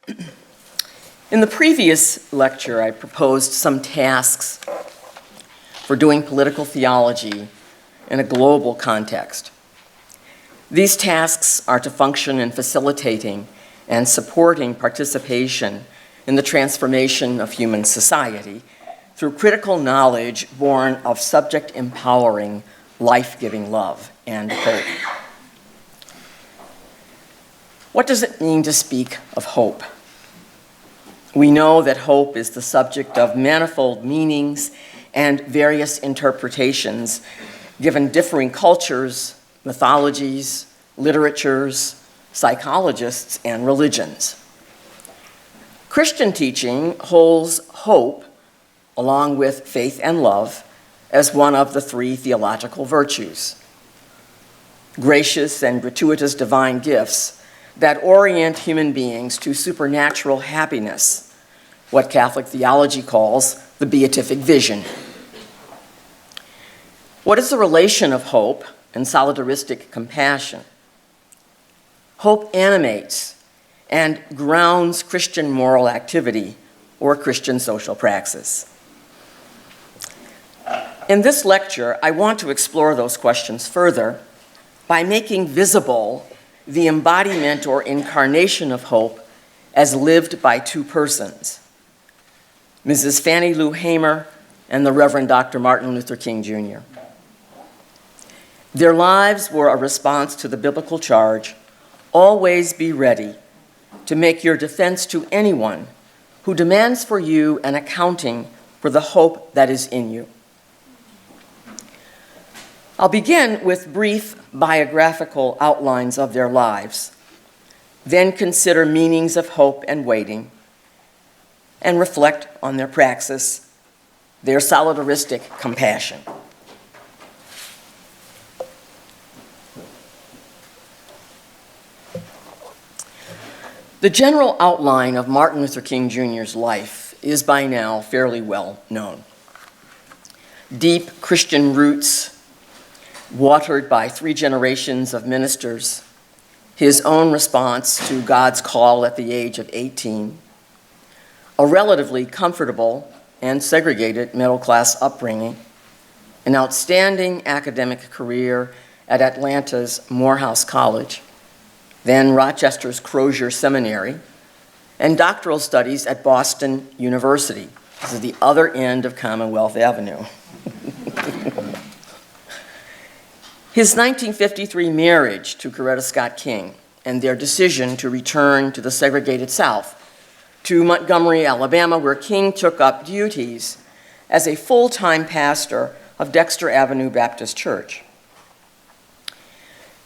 In the previous lecture, I proposed some tasks for doing political theology in a global context. These tasks are to function in facilitating and supporting participation in the transformation of human society through critical knowledge born of subject-empowering, life-giving love and hope. What does it mean to speak of hope? We know that hope is the subject of manifold meanings and various interpretations given differing cultures, mythologies, literatures, psychologists, and religions. Christian teaching holds hope, along with faith and love, as one of the three theological virtues. Gracious and gratuitous divine gifts that orient human beings to supernatural happiness, what Catholic theology calls the beatific vision. What is the relation of hope and solidaristic compassion? Hope animates and grounds Christian moral activity or Christian social praxis. In this lecture, I want to explore those questions further by making visible the embodiment or incarnation of hope as lived by two persons, Mrs. Fannie Lou Hamer and the Reverend Dr. Martin Luther King Jr. Their lives were a response to the biblical charge, always be ready to make your defense to anyone who demands for you an accounting for the hope that is in you. I'll begin with brief biographical outlines of their lives, then consider meanings of hope and waiting, and reflect on their praxis, their solidaristic compassion. The general outline of Martin Luther King Jr.'s life is by now fairly well known. Deep Christian roots, watered by 3 generations of ministers, his own response to God's call at the age of 18, a relatively comfortable and segregated middle-class upbringing, an outstanding academic career at Atlanta's Morehouse College, then Rochester's Crozier Seminary, and doctoral studies at Boston University. This is the other end of Commonwealth Avenue. His 1953 marriage to Coretta Scott King and their decision to return to the segregated South, to Montgomery, Alabama, where King took up duties as a full-time pastor of Dexter Avenue Baptist Church.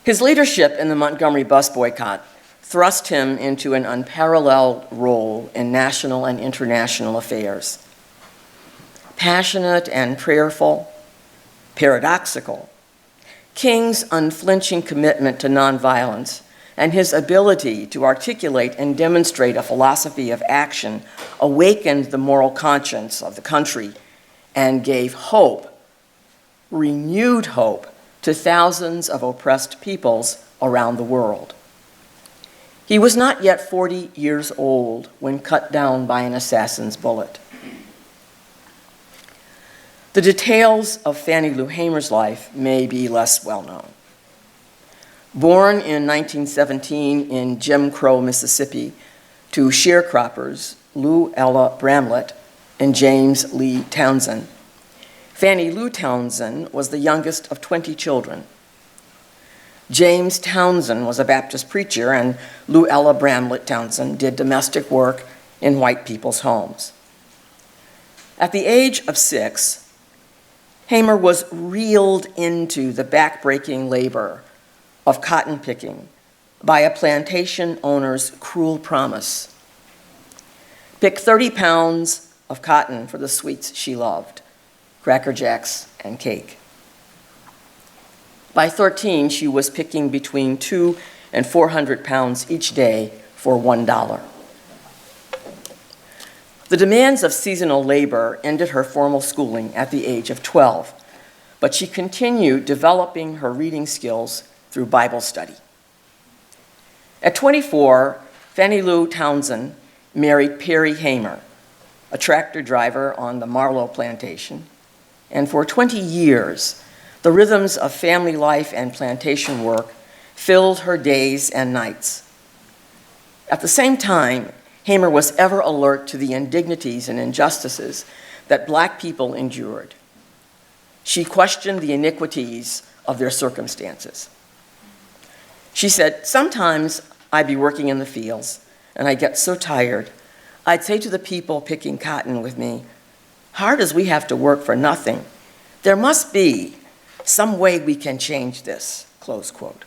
His leadership in the Montgomery bus boycott thrust him into an unparalleled role in national and international affairs. Passionate and prayerful, paradoxical, King's unflinching commitment to nonviolence and his ability to articulate and demonstrate a philosophy of action awakened the moral conscience of the country and gave hope, renewed hope, to thousands of oppressed peoples around the world. He was not yet 40 years old when cut down by an assassin's bullet. The details of Fannie Lou Hamer's life may be less well known. Born in 1917 in Jim Crow, Mississippi, to sharecroppers Lou Ella Bramlett and James Lee Townsend, Fannie Lou Townsend was the youngest of 20 children. James Townsend was a Baptist preacher, and Lou Ella Bramlett Townsend did domestic work in white people's homes. At the age of 6, Hamer was reeled into the backbreaking labor of cotton picking by a plantation owner's cruel promise. Pick 30 pounds of cotton for the sweets she loved, Cracker Jacks and cake. By 13, she was picking between 200 and 400 pounds each day for $1. The demands of seasonal labor ended her formal schooling at the age of 12, but she continued developing her reading skills through Bible study. At 24, Fannie Lou Townsend married Perry Hamer, a tractor driver on the Marlowe plantation, and for 20 years, the rhythms of family life and plantation work filled her days and nights. At the same time, Hamer was ever alert to the indignities and injustices that Black people endured. She questioned the iniquities of their circumstances. She said, "Sometimes I'd be working in the fields, and I'd get so tired, I'd say to the people picking cotton with me, 'Hard as we have to work for nothing, there must be some way we can change this,'" close quote.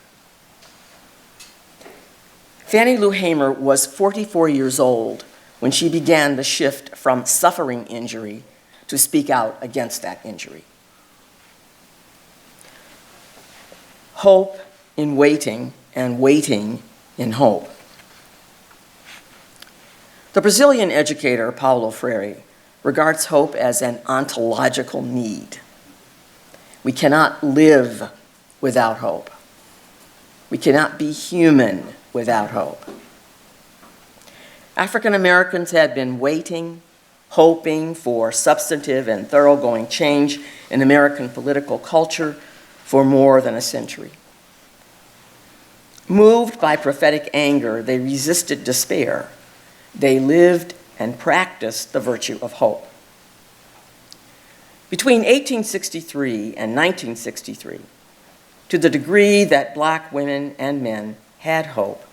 Fannie Lou Hamer was 44 years old when she began the shift from suffering injury to speak out against that injury. Hope in waiting and waiting in hope. The Brazilian educator Paulo Freire regards hope as an ontological need. We cannot live without hope. We cannot be human without hope. African Americans had been waiting, hoping for substantive and thoroughgoing change in American political culture for more than a century. Moved by prophetic anger, they resisted despair. They lived and practiced the virtue of hope. Between 1863 and 1963, to the degree that Black women and men had hope,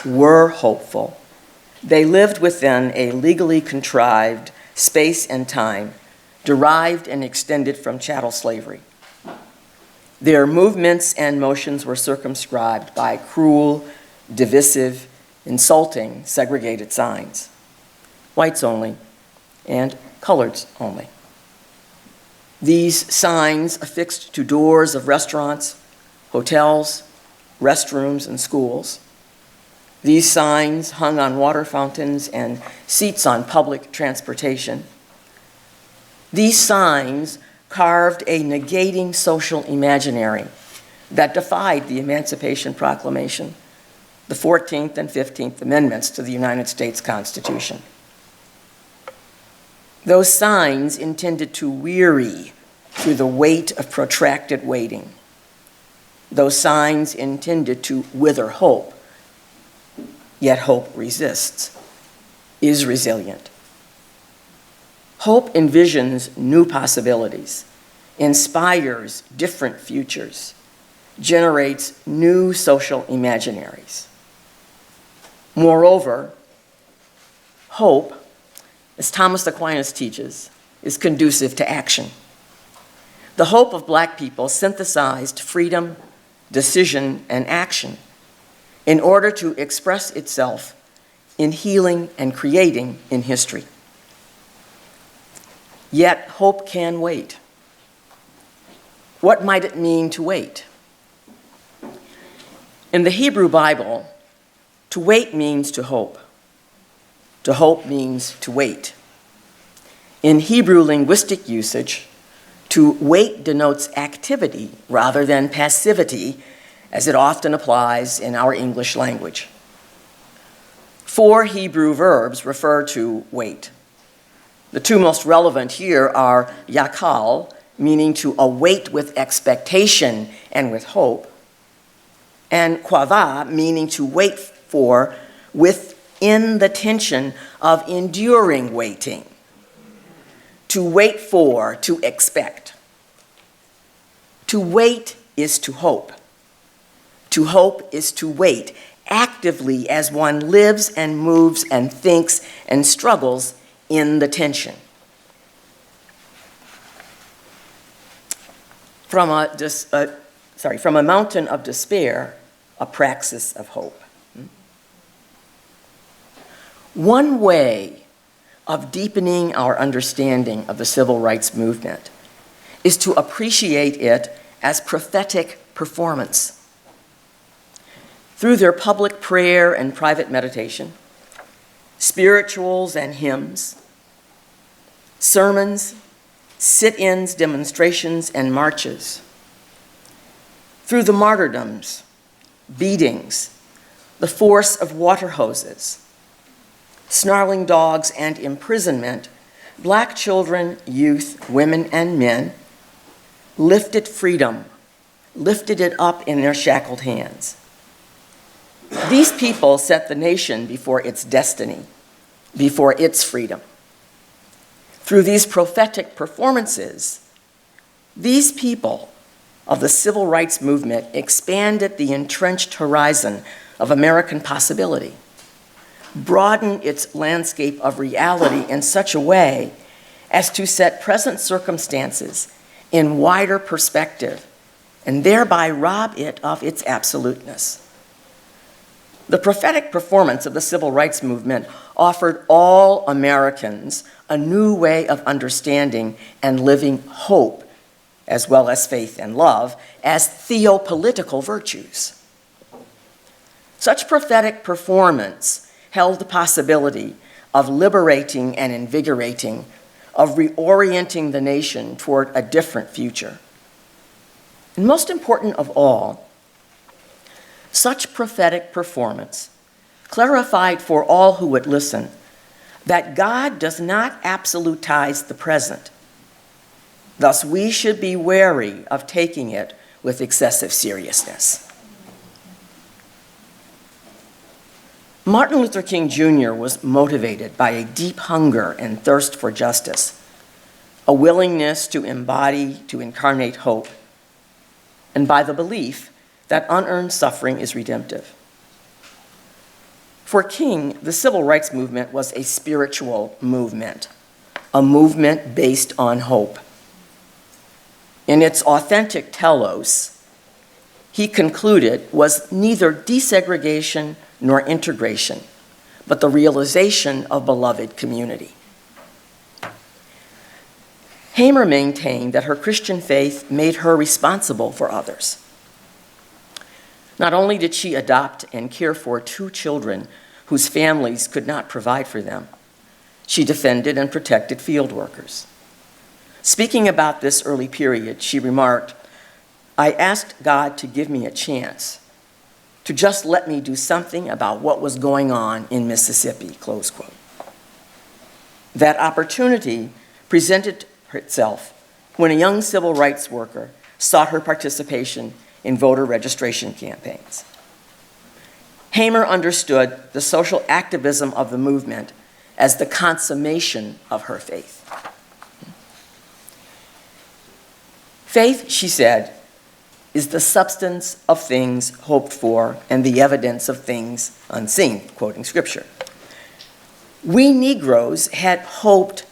were hopeful, they lived within a legally contrived space and time derived and extended from chattel slavery. Their movements and motions were circumscribed by cruel, divisive, insulting, segregated signs, whites only and coloreds only. These signs affixed to doors of restaurants, hotels, restrooms, and schools. These signs hung on water fountains and seats on public transportation. These signs carved a negating social imaginary that defied the Emancipation Proclamation, the 14th and 15th Amendments to the United States Constitution. Those signs intended to weary through the weight of protracted waiting. Those signs intended to wither hope, yet hope resists, is resilient. Hope envisions new possibilities, inspires different futures, generates new social imaginaries. Moreover, hope, as Thomas Aquinas teaches, is conducive to action. The hope of Black people synthesized freedom, decision, and action in order to express itself in healing and creating in history. Yet hope can wait. What might it mean to wait? In the Hebrew Bible, to wait means to hope. To hope means to wait. In Hebrew linguistic usage, to wait denotes activity rather than passivity, as it often applies in our English language. 4 Hebrew verbs refer to wait. The 2 most relevant here are yakal, meaning to await with expectation and with hope, and quava, meaning to wait for within the tension of enduring waiting. To wait for, to expect. To wait is to hope. To hope is to wait actively as one lives and moves and thinks and struggles in the tension. From a mountain of despair, a praxis of hope. One way of deepening our understanding of the civil rights movement is to appreciate it as prophetic performance. Through their public prayer and private meditation, spirituals and hymns, sermons, sit-ins, demonstrations, and marches, through the martyrdoms, beatings, the force of water hoses, snarling dogs, and imprisonment, black children, youth, women, and men lifted freedom, lifted it up in their shackled hands. These people set the nation before its destiny, before its freedom. Through these prophetic performances, these people of the civil rights movement expanded the entrenched horizon of American possibility, broadened its landscape of reality in such a way as to set present circumstances in wider perspective and thereby rob it of its absoluteness. The prophetic performance of the civil rights movement offered all Americans a new way of understanding and living hope, as well as faith and love, as theopolitical virtues. Such prophetic performance held the possibility of liberating and invigorating, of reorienting the nation toward a different future. And most important of all, such prophetic performance clarified for all who would listen that God does not absolutize the present. Thus, we should be wary of taking it with excessive seriousness. Martin Luther King Jr. was motivated by a deep hunger and thirst for justice, a willingness to embody, to incarnate hope, and by the belief that unearned suffering is redemptive. For King, the civil rights movement was a spiritual movement, a movement based on hope. In its authentic telos, he concluded, was neither desegregation nor integration, but the realization of beloved community. Hamer maintained that her Christian faith made her responsible for others. Not only did she adopt and care for 2 children whose families could not provide for them, she defended and protected field workers. Speaking about this early period, she remarked, "I asked God to give me a chance, to just let me do something about what was going on in Mississippi," close quote. That opportunity presented itself when a young civil rights worker sought her participation in voter registration campaigns. Hamer understood the social activism of the movement as the consummation of her faith. Faith, she said, is the substance of things hoped for and the evidence of things unseen, quoting scripture. We Negroes had hoped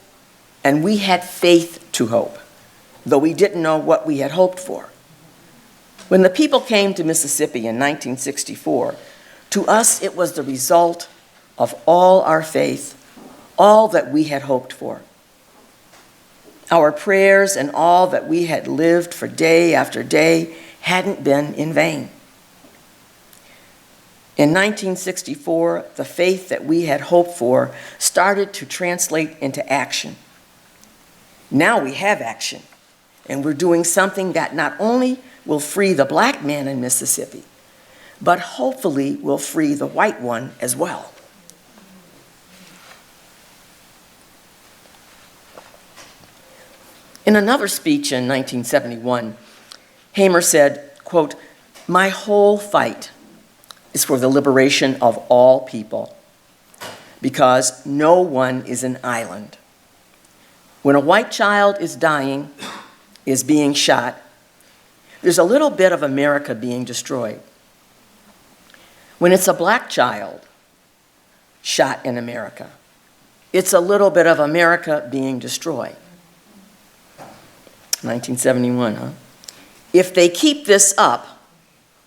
and we had faith to hope, though we didn't know what we had hoped for. When the people came to Mississippi in 1964, to us it was the result of all our faith, all that we had hoped for. Our prayers and all that we had lived for day after day hadn't been in vain. In 1964, the faith that we had hoped for started to translate into action. Now we have action, and we're doing something that not only will free the black man in Mississippi, but hopefully will free the white one as well. In another speech in 1971, Hamer said, quote, "My whole fight is for the liberation of all people, because no one is an island. When a white child is dying, is being shot, there's a little bit of America being destroyed. When it's a black child shot in America, it's a little bit of America being destroyed." 1971, huh? If they keep this up,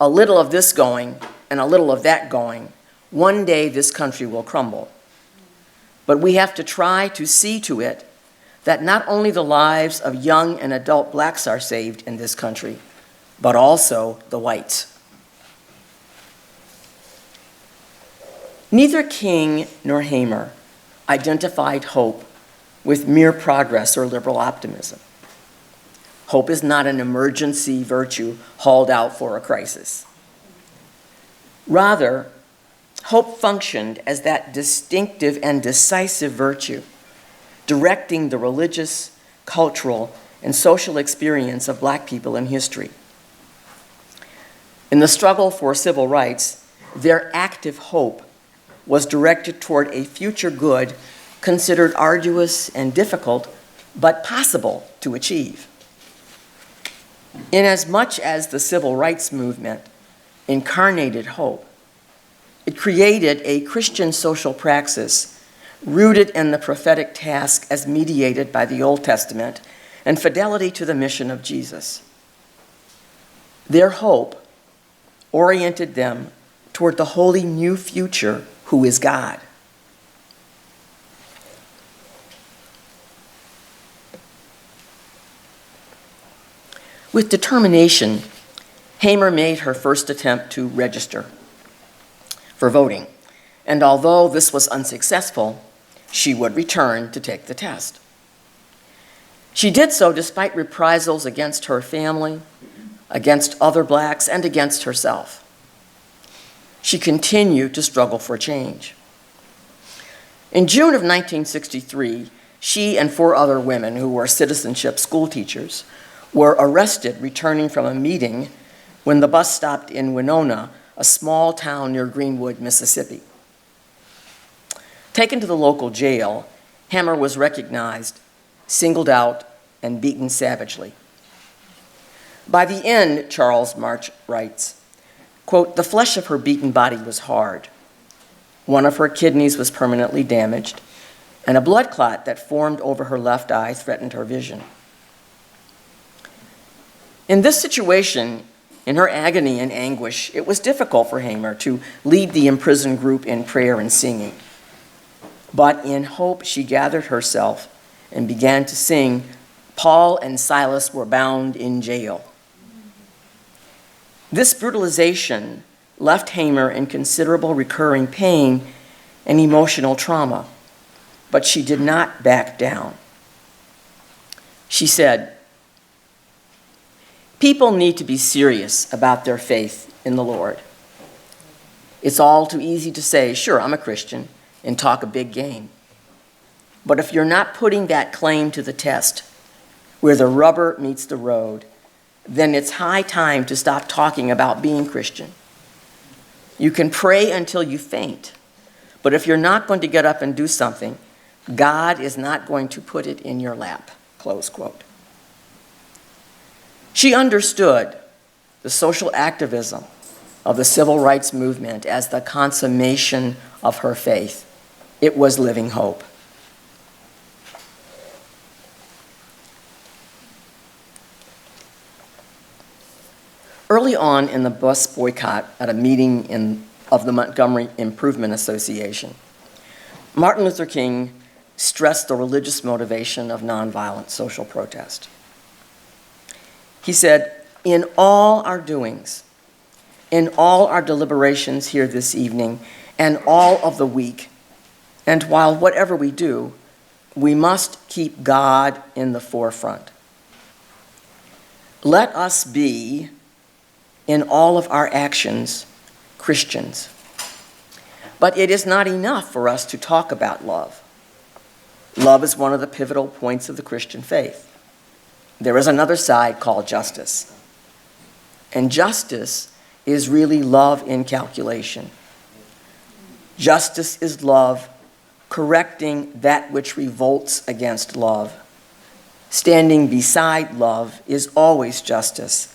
a little of this going and a little of that going, one day this country will crumble. But we have to try to see to it that not only the lives of young and adult blacks are saved in this country, but also the whites. Neither King nor Hamer identified hope with mere progress or liberal optimism. Hope is not an emergency virtue hauled out for a crisis. Rather, Hope functioned as that distinctive and decisive virtue, directing the religious, cultural, and social experience of Black people in history. In the struggle for civil rights, their active hope was directed toward a future good considered arduous and difficult, but possible to achieve. Inasmuch as the civil rights movement incarnated hope, it created a Christian social praxis rooted in the prophetic task as mediated by the Old Testament and fidelity to the mission of Jesus. Their hope oriented them toward the holy new future who is God. With determination, Hamer made her first attempt to register for voting, and although this was unsuccessful, she would return to take the test. She did so despite reprisals against her family, against other Blacks, and against herself. She continued to struggle for change. In June of 1963, she and 4 other women who were citizenship school teachers were arrested returning from a meeting when the bus stopped in Winona, a small town near Greenwood, Mississippi. Taken to the local jail, Hamer was recognized, singled out, and beaten savagely. By the end, Charles March writes, quote, "The flesh of her beaten body was hard. One of her kidneys was permanently damaged, and a blood clot that formed over her left eye threatened her vision." In this situation, in her agony and anguish, it was difficult for Hamer to lead the imprisoned group in prayer and singing. But in hope, she gathered herself and began to sing, "Paul and Silas were bound in jail." This brutalization left Hamer in considerable recurring pain and emotional trauma, but she did not back down. She said, "People need to be serious about their faith in the Lord. It's all too easy to say, sure, I'm a Christian, and talk a big game. But if you're not putting that claim to the test, where the rubber meets the road, then it's high time to stop talking about being Christian. You can pray until you faint, but if you're not going to get up and do something, God is not going to put it in your lap," close quote. She understood the social activism of the civil rights movement as the consummation of her faith. It was living hope. Early on in the bus boycott at a meeting of the Montgomery Improvement Association, Martin Luther King stressed the religious motivation of nonviolent social protest. He said, "In all our doings, in all our deliberations here this evening, and all of the week, and while whatever we do, we must keep God in the forefront. Let us be, in all of our actions, Christians. But it is not enough for us to talk about love. Love is one of the pivotal points of the Christian faith. There is another side called justice. And justice is really love in calculation. Justice is love correcting that which revolts against love. Standing beside love is always justice,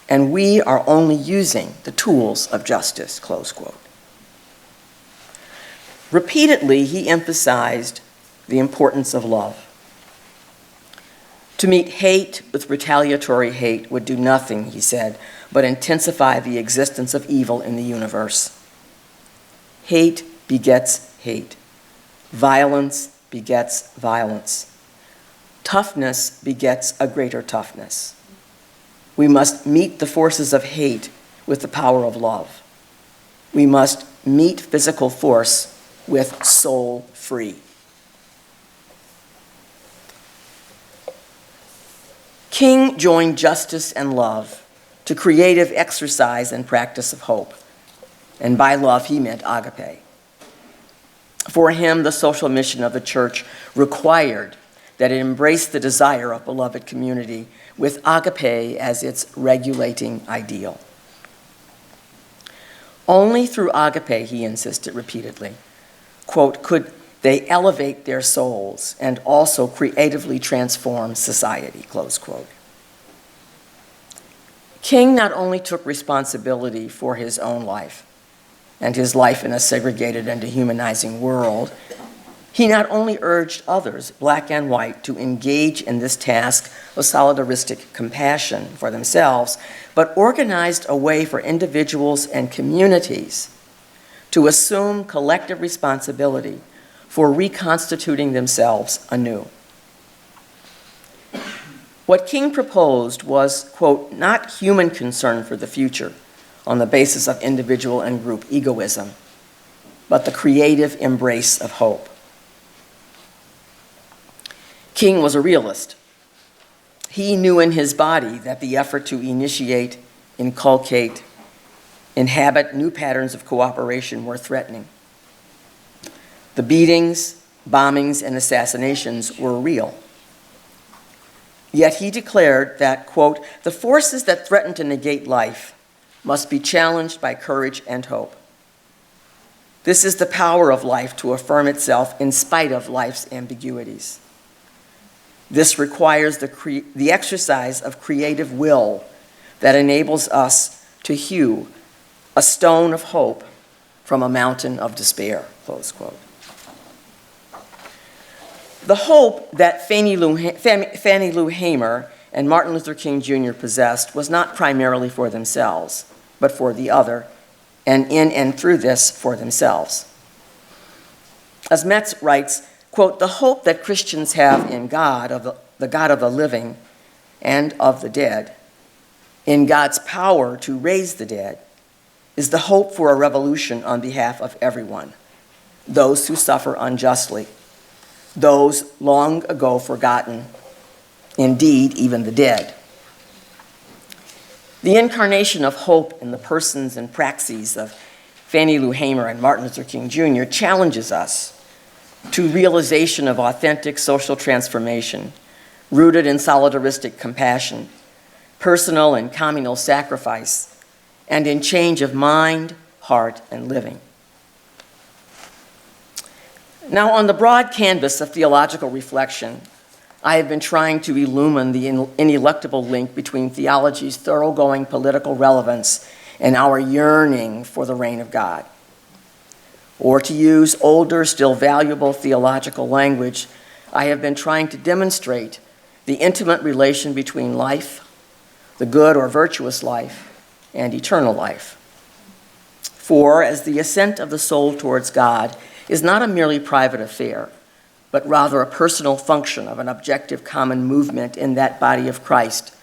and we are only using the tools of justice," close quote. Repeatedly, he emphasized the importance of love. To meet hate with retaliatory hate would do nothing, he said, but intensify the existence of evil in the universe. Hate begets hate. Violence begets violence. Toughness begets a greater toughness. We must meet the forces of hate with the power of love. We must meet physical force with soul free. King joined justice and love to creative exercise and practice of hope. and by love he meant agape. For him, the social mission of the church required that it embrace the desire of beloved community with agape as its regulating ideal. Only through agape, he insisted repeatedly, quote, could they elevate their souls and also creatively transform society, close quote. King not only took responsibility for his own life and his life in a segregated and dehumanizing world, he not only urged others, black and white, to engage in this task of solidaristic compassion for themselves, but organized a way for individuals and communities to assume collective responsibility for reconstituting themselves anew. What King proposed was, quote, not human concern for the future on the basis of individual and group egoism, but the creative embrace of hope. King was a realist. He knew in his body that the effort to initiate, inculcate, inhabit new patterns of cooperation were threatening. The beatings, bombings, and assassinations were real. Yet he declared that, quote, the forces that threaten to negate life must be challenged by courage and hope. This is the power of life to affirm itself in spite of life's ambiguities. This requires the exercise of creative will that enables us to hew a stone of hope from a mountain of despair, close quote. The hope that Fannie Lou Hamer and Martin Luther King Jr. possessed was not primarily for themselves, but for the other, and in and through this for themselves. As Metz writes, quote, the hope that Christians have in God, the God of the living and of the dead, in God's power to raise the dead, is the hope for a revolution on behalf of everyone, those who suffer unjustly, those long ago forgotten, indeed, even the dead. The incarnation of hope in the persons and praxis of Fannie Lou Hamer and Martin Luther King Jr. challenges us to realization of authentic social transformation rooted in solidaristic compassion, personal and communal sacrifice, and in change of mind, heart, and living. Now, on the broad canvas of theological reflection, I have been trying to illumine the ineluctable link between theology's thoroughgoing political relevance and our yearning for the reign of God. Or to use older, still valuable theological language, I have been trying to demonstrate the intimate relation between life, the good or virtuous life, and eternal life. For as the ascent of the soul towards God is not a merely private affair, but rather a personal function of an objective common movement in that body of Christ,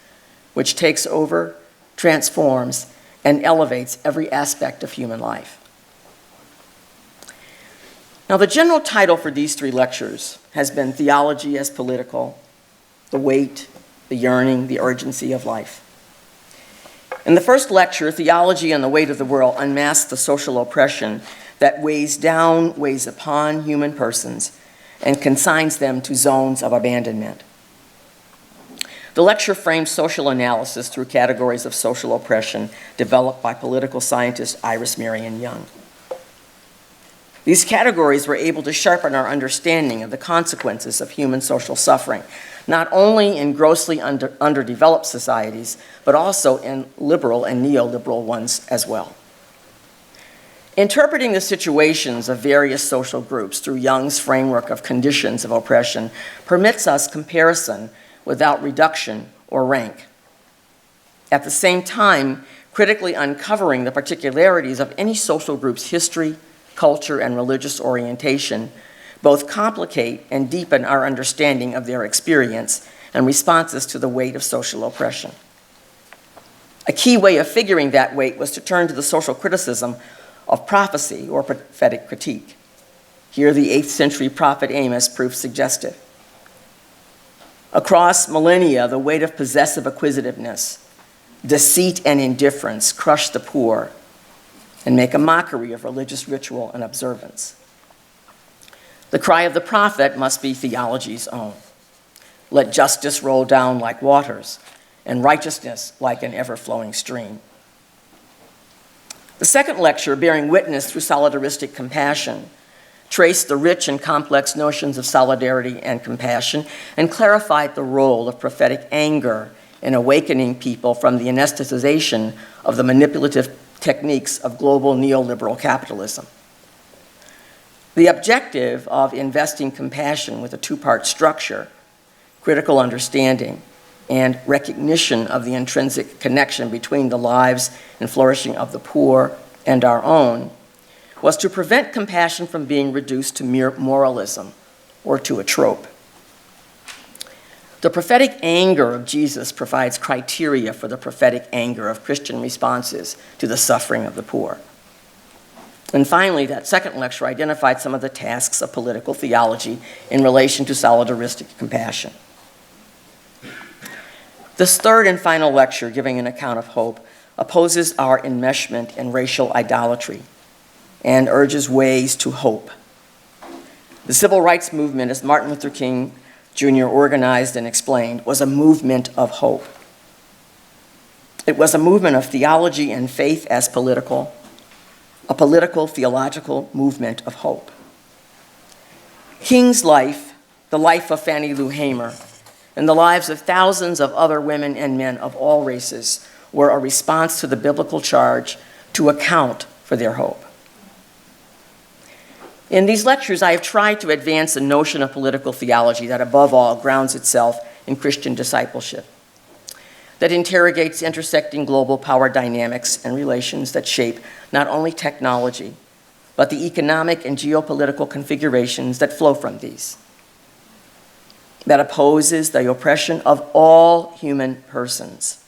which takes over, transforms, and elevates every aspect of human life. Now, the general title for these three lectures has been Theology as Political, the Weight, the Yearning, the Urgency of Life. In the first lecture, Theology and the Weight of the World unmasks the social oppression that weighs down, weighs upon human persons, and consigns them to zones of abandonment. The lecture frames social analysis through categories of social oppression developed by political scientist Iris Marion Young. These categories were able to sharpen our understanding of the consequences of human social suffering, not only in grossly underdeveloped societies, but also in liberal and neoliberal ones as well. Interpreting the situations of various social groups through Young's framework of conditions of oppression permits us comparison without reduction or rank. At the same time, critically uncovering the particularities of any social group's history, culture, and religious orientation both complicate and deepen our understanding of their experience and responses to the weight of social oppression. A key way of figuring that weight was to turn to the social criticism of prophecy or prophetic critique. Here, the 8th century prophet Amos proved suggestive. Across millennia, the weight of possessive acquisitiveness, deceit, and indifference crushed the poor, and make a mockery of religious ritual and observance. The cry of the prophet must be theology's own. Let justice roll down like waters, and righteousness like an ever-flowing stream. The second lecture, Bearing Witness Through Solidaristic Compassion, traced the rich and complex notions of solidarity and compassion and clarified the role of prophetic anger in awakening people from the anesthetization of the manipulative techniques of global neoliberal capitalism. The objective of investing compassion with a two-part structure, critical understanding, and recognition of the intrinsic connection between the lives and flourishing of the poor and our own, was to prevent compassion from being reduced to mere moralism or to a trope. The prophetic anger of Jesus provides criteria for the prophetic anger of Christian responses to the suffering of the poor. And finally, that second lecture identified some of the tasks of political theology in relation to solidaristic compassion. This third and final lecture, giving an account of hope, opposes our enmeshment in racial idolatry and urges ways to hope. The civil rights movement, as Martin Luther King Jr. organized and explained, was a movement of hope. It was a movement of theology and faith as political, a political, theological movement of hope. King's life, the life of Fannie Lou Hamer, and the lives of thousands of other women and men of all races were a response to the biblical charge to account for their hope. In these lectures, I have tried to advance a notion of political theology that, above all, grounds itself in Christian discipleship, that interrogates intersecting global power dynamics and relations that shape not only technology, but the economic and geopolitical configurations that flow from these, that opposes the oppression of all human persons,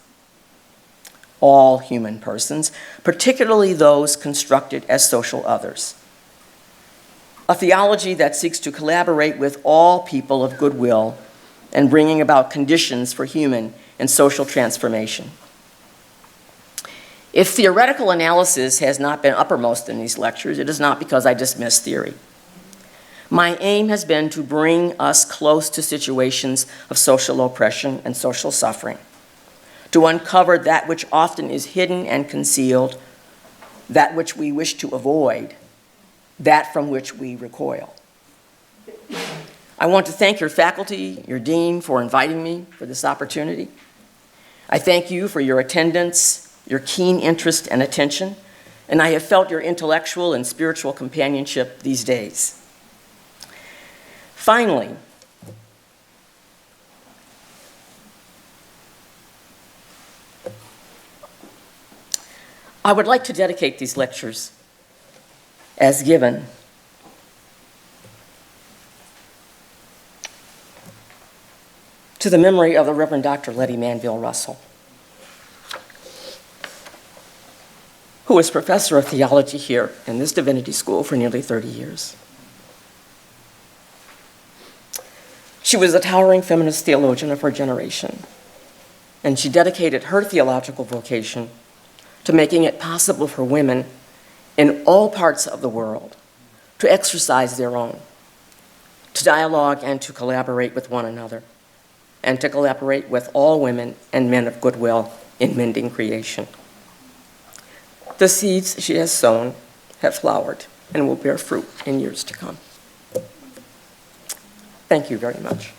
particularly those constructed as social others. A theology that seeks to collaborate with all people of goodwill and bringing about conditions for human and social transformation. If theoretical analysis has not been uppermost in these lectures, it is not because I dismiss theory. My aim has been to bring us close to situations of social oppression and social suffering, to uncover that which often is hidden and concealed, that which we wish to avoid, that from which we recoil. I want to thank your faculty, your dean, for inviting me for this opportunity. I thank you for your attendance, your keen interest and attention, and I have felt your intellectual and spiritual companionship these days. Finally, I would like to dedicate these lectures as given to the memory of the Reverend Dr. Letty Manville Russell, who was professor of theology here in this divinity school for nearly 30 years. She was a towering feminist theologian of her generation, and she dedicated her theological vocation to making it possible for women in all parts of the world to exercise their own, to dialogue and to collaborate with one another, and to collaborate with all women and men of goodwill in mending creation. The seeds she has sown have flowered and will bear fruit in years to come. Thank you very much.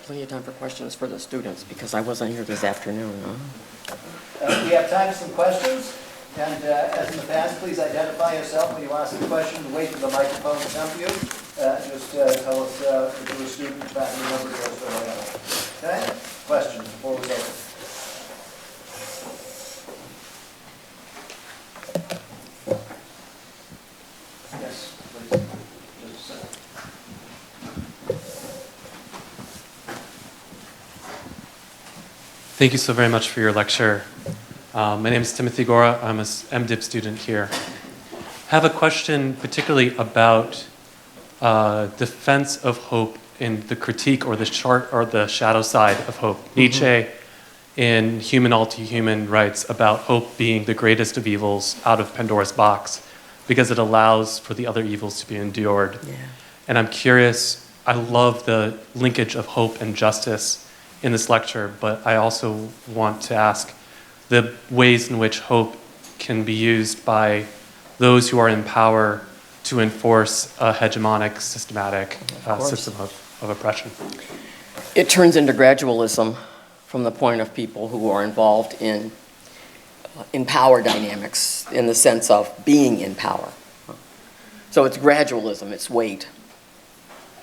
Plenty of time for questions for the students because I wasn't here this afternoon. We have time for some questions, and as in the past, please identify yourself when you ask a question and wait for the microphone to come to you. Just tell us if you're a student, faculty member, or whatever. Okay? Questions before we go. Thank you so very much for your lecture. My name is Timothy Gora. I'm a MDiv student here. I have a question particularly about defense of hope in the critique or the shadow side of hope. Nietzsche in Human All Too Human writes about hope being the greatest of evils out of Pandora's box because it allows for the other evils to be endured. Yeah. And I'm curious, I love the linkage of hope and justice in this lecture, but I also want to ask the ways in which hope can be used by those who are in power to enforce a hegemonic, systematic system of oppression. It turns into gradualism from the point of people who are involved in power dynamics in the sense of being in power. So it's gradualism, it's weight.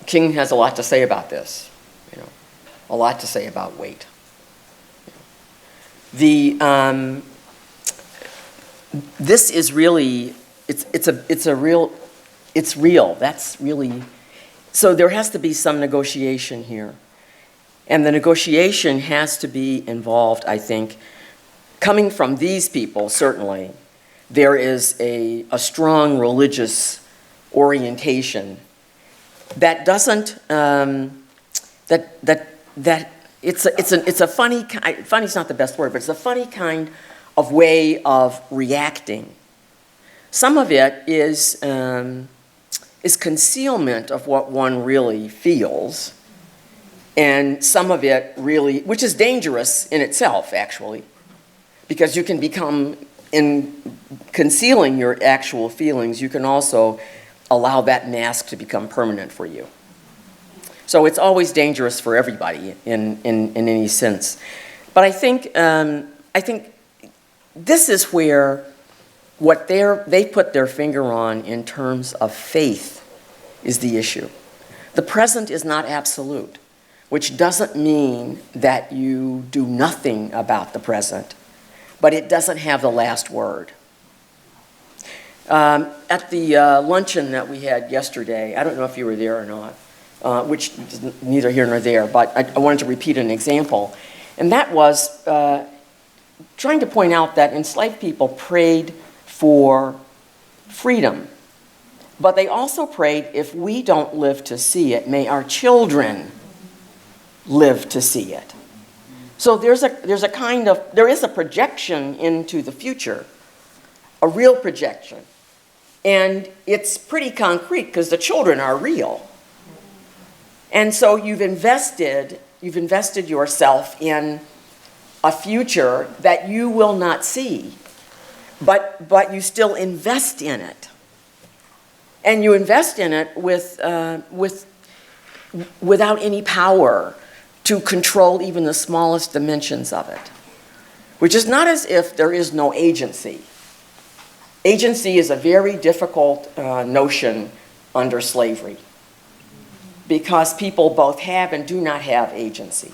King has a lot to say about this, a lot to say about weight. This is really, it's real. That's really, so there has to be some negotiation here. And the negotiation has to be involved, I think, coming from these people, certainly. There is a strong religious orientation that doesn't, it's a funny funny's not the best word, but it's a funny kind of way of reacting. Some of it is concealment of what one really feels, and some of it really, which is dangerous in itself, actually, because you can become, in concealing your actual feelings, you can also allow that mask to become permanent for you. So it's always dangerous for everybody in any sense. But I think this is where what they put their finger on in terms of faith is the issue. The present is not absolute, which doesn't mean that you do nothing about the present, but it doesn't have the last word. At the luncheon that we had yesterday, I don't know if you were there or not, which is neither here nor there, but I wanted to repeat an example. And that was trying to point out that enslaved people prayed for freedom, but they also prayed, if we don't live to see it, may our children live to see it. So there is a projection into the future, a real projection. And it's pretty concrete because the children are real. And so you've invested yourself in a future that you will not see, but you still invest in it. And you invest in it without any power to control even the smallest dimensions of it, which is not as if there is no agency. Agency is a very difficult notion under slavery because people both have and do not have agency.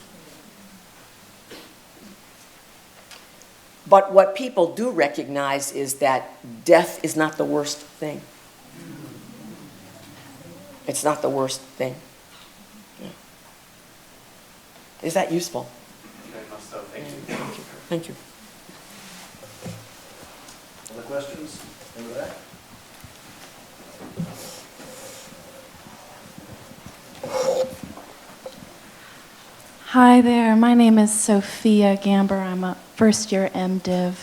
But what people do recognize is that death is not the worst thing. It's not the worst thing. Yeah. Is that useful? Very much so. Thank you. Thank you. Other questions in the back? Hi there, my name is Sophia Gamber. I'm a first-year MDiv.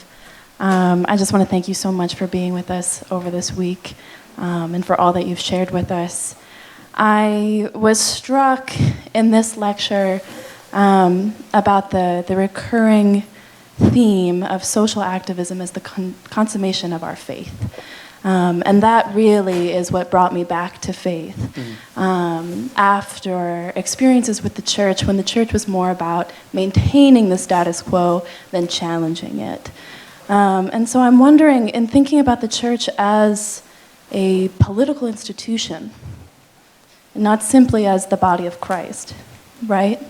I just want to thank you so much for being with us over this week and for all that you've shared with us. I was struck in this lecture about the recurring theme of social activism as the consummation of our faith. And that really is what brought me back to faith. After experiences with the church, when the church was more about maintaining the status quo than challenging it. And so I'm wondering, in thinking about the church as a political institution, not simply as the body of Christ, right?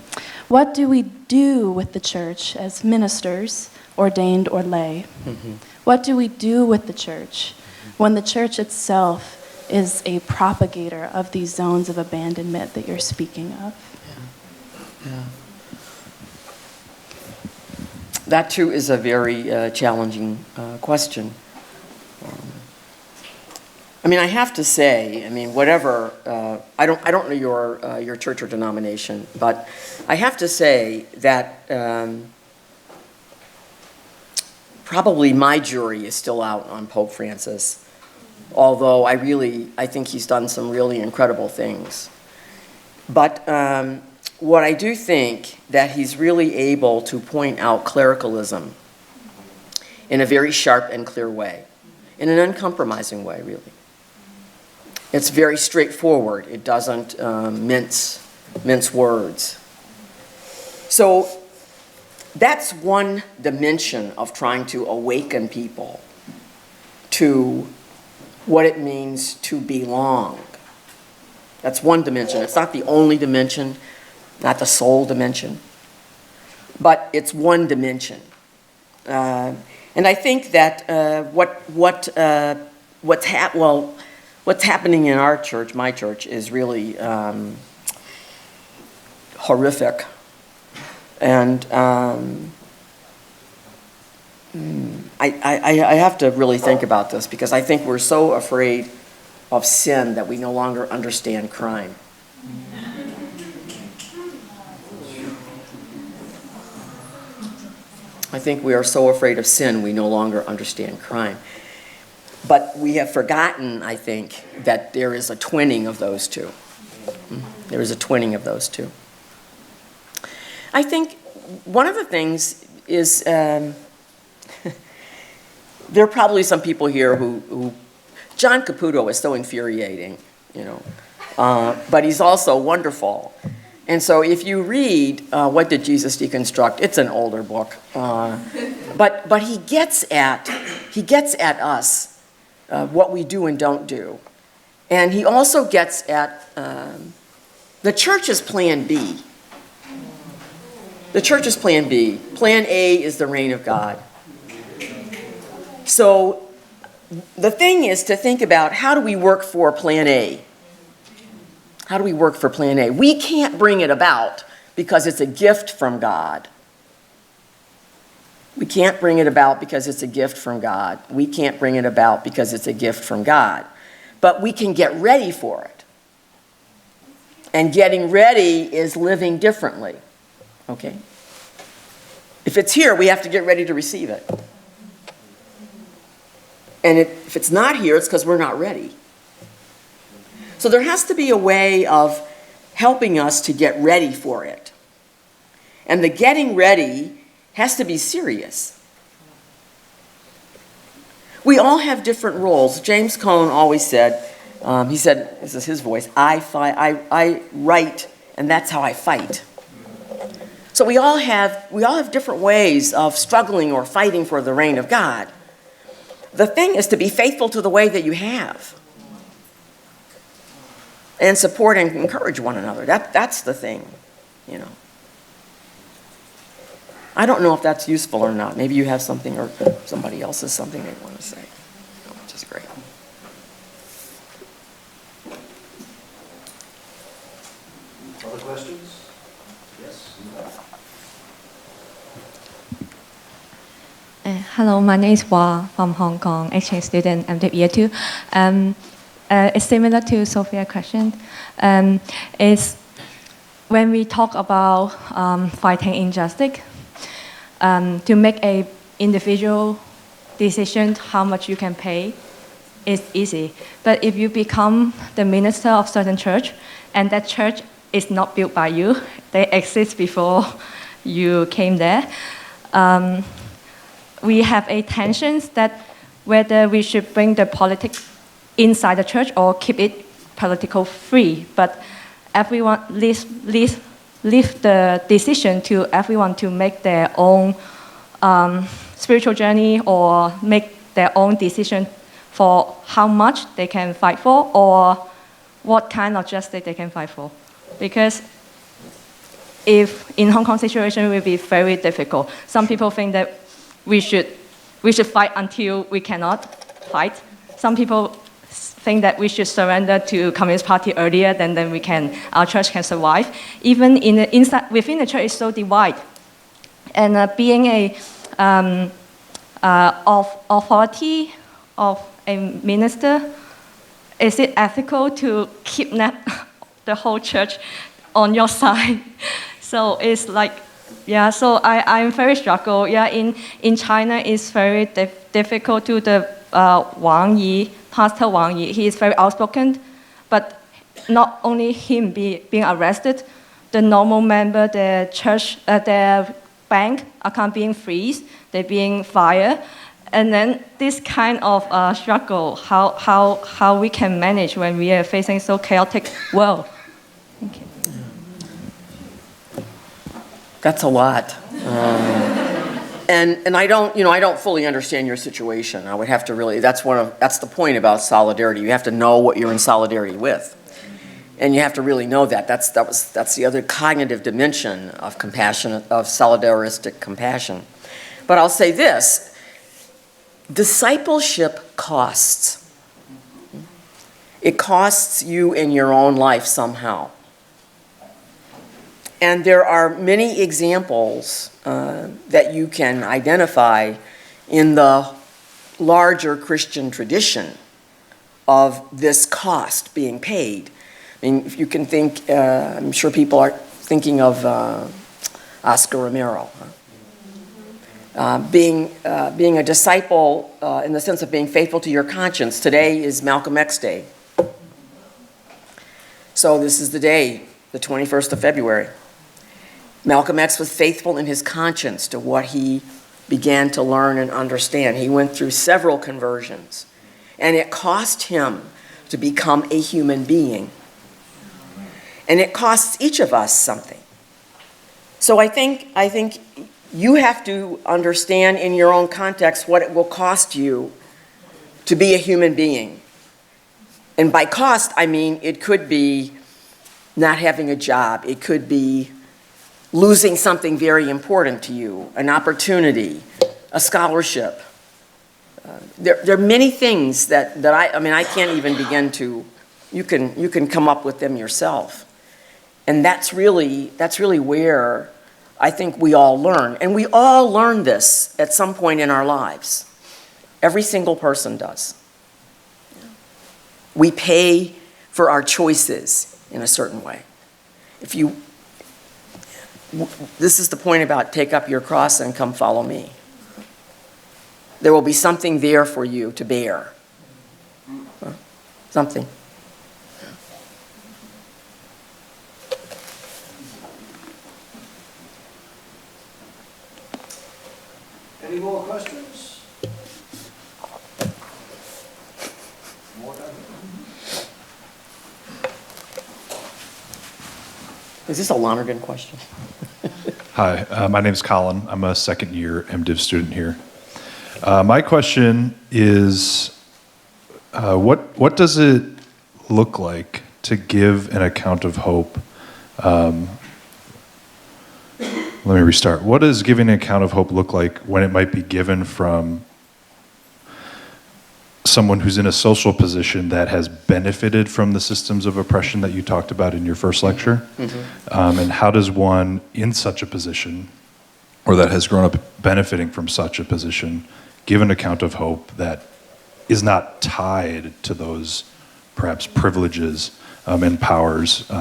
What do we do with the church as ministers, ordained or lay? What do we do with the church when the church itself is a propagator of these zones of abandonment that you're speaking of? that too is a very challenging question. I mean, I have to say, I mean, whatever, I don't know your church or denomination, but I have to say that probably my jury is still out on Pope Francis, although I think he's done some really incredible things. But what I do think that he's really able to point out clericalism in a very sharp and clear way, in an uncompromising way, really. It's very straightforward. It doesn't mince words. So that's one dimension of trying to awaken people to what it means to belong. That's one dimension. It's not the only dimension, not the sole dimension, but it's one dimension. And I think that what's happening in our church, my church, is really horrific. And I have to really think about this because I think we're so afraid of sin that we no longer understand crime. I think we are so afraid of sin we no longer understand crime. But we have forgotten, I think, that there is a twinning of those two. There is a twinning of those two. I think one of the things is, there are probably some people here who John Caputo is so infuriating, you know, but he's also wonderful. And so if you read What Did Jesus Deconstruct, it's an older book, but he gets at us. What we do and don't do. And he also gets at the church's plan B. The church's plan B. Plan A is the reign of God. So the thing is to think about, how do we work for plan A? How do we work for plan A? We can't bring it about because it's a gift from God. We can't bring it about because it's a gift from God. We can't bring it about because it's a gift from God. But we can get ready for it. And getting ready is living differently. Okay? If it's here, we have to get ready to receive it. And if it's not here, it's because we're not ready. So there has to be a way of helping us to get ready for it. And the getting ready has to be serious. We all have different roles. James Cone always said, this is his voice, I write, and that's how I fight. So we all have different ways of struggling or fighting for the reign of God. The thing is to be faithful to the way that you have. And support and encourage one another. That's the thing, you know. I don't know if that's useful or not. Maybe you have something, or somebody else has something they want to say, which is great. Other questions? Yes. Hello, my name is Hua from Hong Kong, exchange student, MDiv year 2. It's similar to Sophia's question. Is when we talk about fighting injustice, to make a individual decision how much you can pay is easy. But if you become the minister of certain church, and that church is not built by you, they exist before you came there, we have a tension that whether we should bring the politics inside the church or keep it political free. But everyone leave the decision to everyone to make their own spiritual journey or make their own decision for how much they can fight for or what kind of justice they can fight for. Because if in Hong Kong situation, it will be very difficult. Some people think that we should fight until we cannot fight. Some people think that we should surrender to Communist Party earlier, then our church can survive. Even within the church is so divided. And being a of authority of a minister, is it ethical to kidnap the whole church on your side? So it's like, yeah, so I'm very struggle. Yeah, in China, it's very difficult to the Wang Yi, Pastor Wang Yi. He is very outspoken, but not only him being arrested, the normal member, the church, the bank account being freeze, they're being fired. And then this kind of struggle, how we can manage when we are facing so chaotic world. Thank you. That's a lot. And I don't fully understand your situation. I would have to really, that's the point about solidarity. You have to know what you're in solidarity with. And you have to really know that. That's the other cognitive dimension of compassion, of solidaristic compassion. But I'll say this, discipleship costs. It costs you in your own life somehow. And there are many examples that you can identify in the larger Christian tradition of this cost being paid. I mean, if you can think, I'm sure people are thinking of Oscar Romero. Being a disciple in the sense of being faithful to your conscience. Today is Malcolm X Day. So this is the day, the 21st of February. Malcolm X was faithful in his conscience to what he began to learn and understand. He went through several conversions, and it cost him to become a human being. And it costs each of us something. So I think you have to understand in your own context what it will cost you to be a human being. And by cost, I mean it could be not having a job. It could be losing something very important to you, an opportunity, a scholarship. There are many things that I can't even begin to, you can come up with them yourself. And that's really where I think we all learn. And we all learn this at some point in our lives. Every single person does. We pay for our choices in a certain way. This is the point about take up your cross and come follow me. There will be something there for you to bear. Something. Any more questions? More done? Is this a Lonergan question? Hi, my name is Colin. I'm a second-year MDiv student here. My question is, what does it look like to give an account of hope? Let me restart. What does giving an account of hope look like when it might be given from someone who's in a social position that has benefited from the systems of oppression that you talked about in your first lecture? Mm-hmm. And how does one in such a position, or that has grown up benefiting from such a position, give an account of hope that is not tied to those perhaps privileges and powers,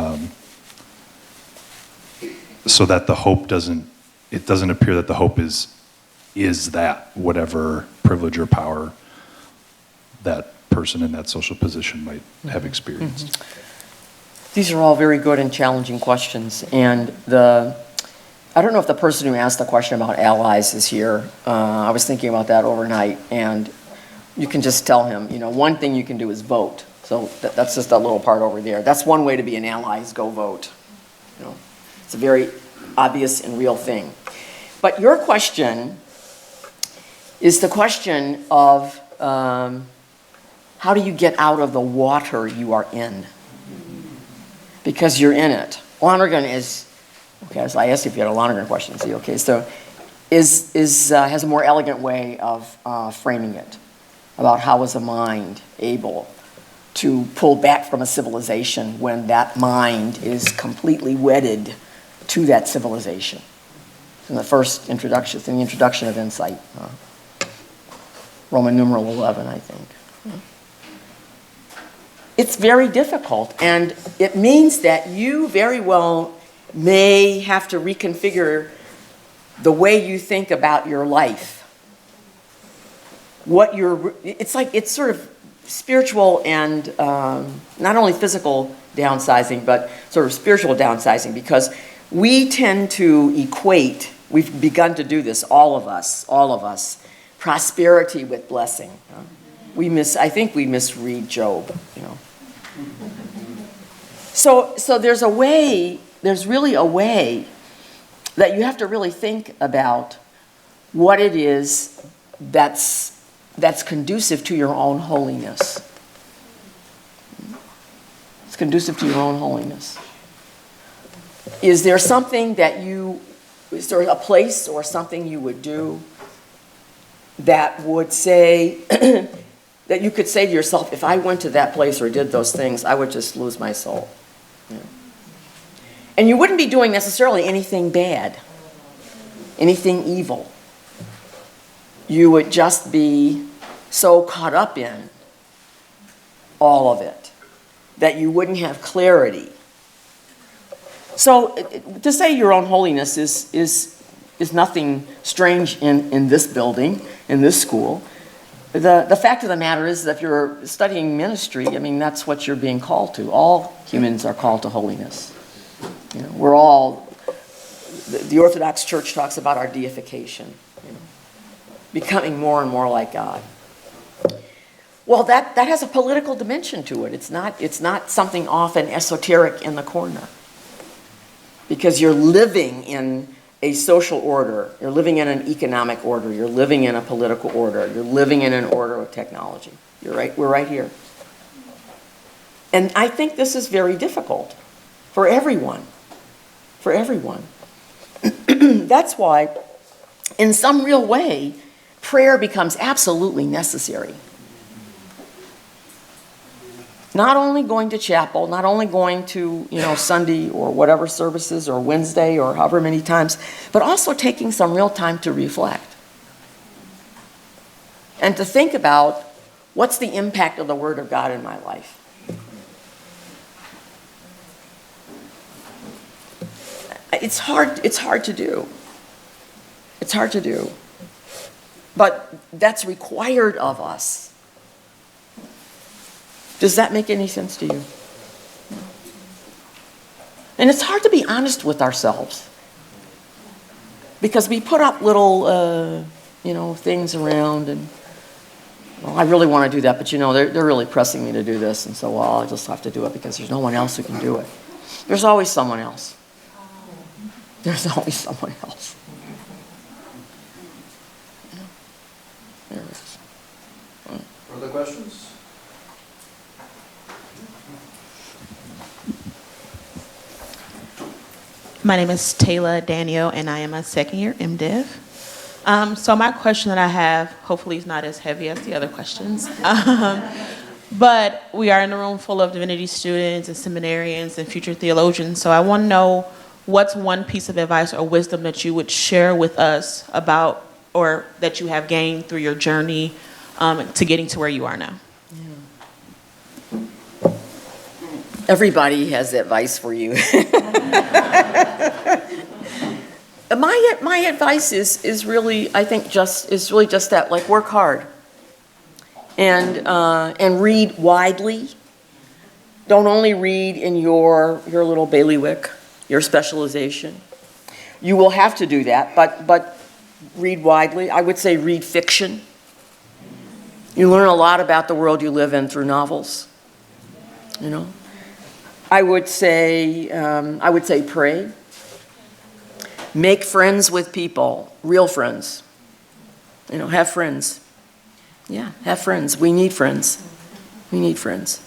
so that the hope doesn't appear that the hope is that whatever privilege or power that person in that social position might have experienced? Mm-hmm. These are all very good and challenging questions. And I don't know if the person who asked the question about allies is here. I was thinking about that overnight, and you can just tell him, one thing you can do is vote. So that's just that little part over there. That's one way to be an ally, is go vote. It's a very obvious and real thing. But your question is the question of how do you get out of the water you are in? Because you're in it. Lonergan is, okay, so I asked you if you had a Lonergan question. See, okay, so has a more elegant way of framing it, about how is a mind able to pull back from a civilization when that mind is completely wedded to that civilization. in the first introduction, in the introduction of Insight. Roman numeral 11, I think. It's very difficult, and it means that you very well may have to reconfigure the way you think about your life. It's sort of spiritual and not only physical downsizing, but sort of spiritual downsizing, because we tend to equate, we've begun to do this, all of us, prosperity with blessing. I think we misread Job, you know. So there's really a way that you have to really think about what it is that's conducive to your own holiness. It's conducive to your own holiness. Is there something is there a place or something you would do that would say, that you could say to yourself, if I went to that place or did those things, I would just lose my soul. Yeah. And you wouldn't be doing necessarily anything bad, anything evil. You would just be so caught up in all of it that you wouldn't have clarity. So to say your own holiness is nothing strange in this building, in this school. The fact of the matter is that if you're studying ministry, I mean, that's what you're being called to. All humans are called to holiness. You know, we're all, the Orthodox Church talks about our deification, you know, becoming more and more like God. Well, that has a political dimension to it. It's not something off and esoteric in the corner. Because you're living in a social order, you're living in an economic order, you're living in a political order, you're living in an order of technology. We're right here. And I think this is very difficult for everyone. For everyone. That's why, in some real way, prayer becomes absolutely necessary. Not only going to chapel, not only going to, Sunday or whatever services or Wednesday or however many times, but also taking some real time to reflect. And to think about what's the impact of the Word of God in my life. It's hard to do. It's hard to do. But that's required of us. Does that make any sense to you? And it's hard to be honest with ourselves. Because we put up little, things around and, well, I really want to do that, but they're really pressing me to do this, and so, well, I'll just have to do it because there's no one else who can do it. There's always someone else. There's always someone else. There it is. Further questions? My name is Taylor Daniel, and I am a second-year MDiv. So my question that I have, hopefully is not as heavy as the other questions, but we are in a room full of divinity students and seminarians and future theologians, so I want to know what's one piece of advice or wisdom that you would share with us about, or that you have gained through your journey to getting to where you are now? Everybody has advice for you. My advice is really, I think, just that, like, work hard and read widely. Don't only read in your little bailiwick, your specialization. You will have to do that, but read widely. I would say read fiction. You learn a lot about the world you live in through novels. I would say pray. Make friends with people, real friends. Have friends. Yeah, have friends. We need friends. We need friends.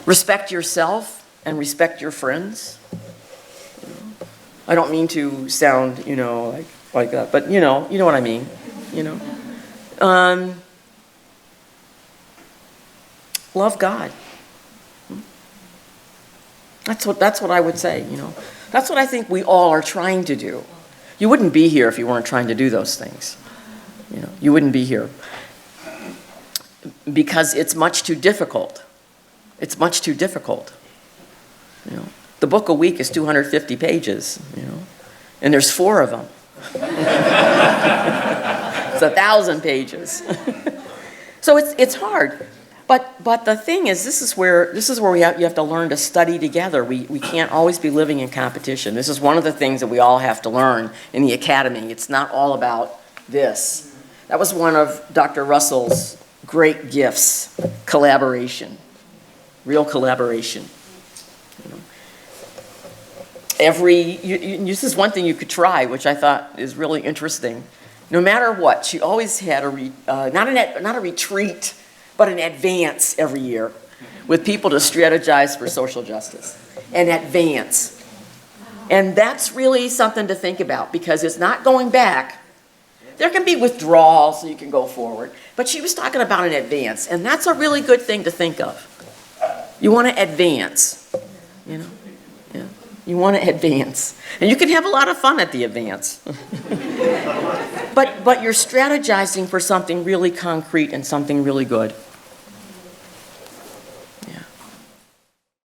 Respect yourself and respect your friends. I don't mean to sound, like that, but you know what I mean. Love God. That's what I would say. That's what I think we all are trying to do. You wouldn't be here if you weren't trying to do those things. You know, you wouldn't be here. Because it's much too difficult. It's much too difficult. You know, the book a week is 250 pages, you know, and there's 4 of them. It's 1,000 pages. So it's hard. But the thing is, this is where you have to learn to study together. We can't always be living in competition. This is one of the things that we all have to learn in the academy. It's not all about this. That was one of Dr. Russell's great gifts, collaboration, real collaboration. You know. This is one thing you could try, which I thought is really interesting. No matter what, she always had not a retreat, but an advance every year with people to strategize for social justice. An advance. And that's really something to think about because it's not going back. There can be withdrawals so you can go forward, but she was talking about an advance, and that's a really good thing to think of. You want to advance, you know? Yeah. You want to advance. And you can have a lot of fun at the advance. But you're strategizing for something really concrete and something really good.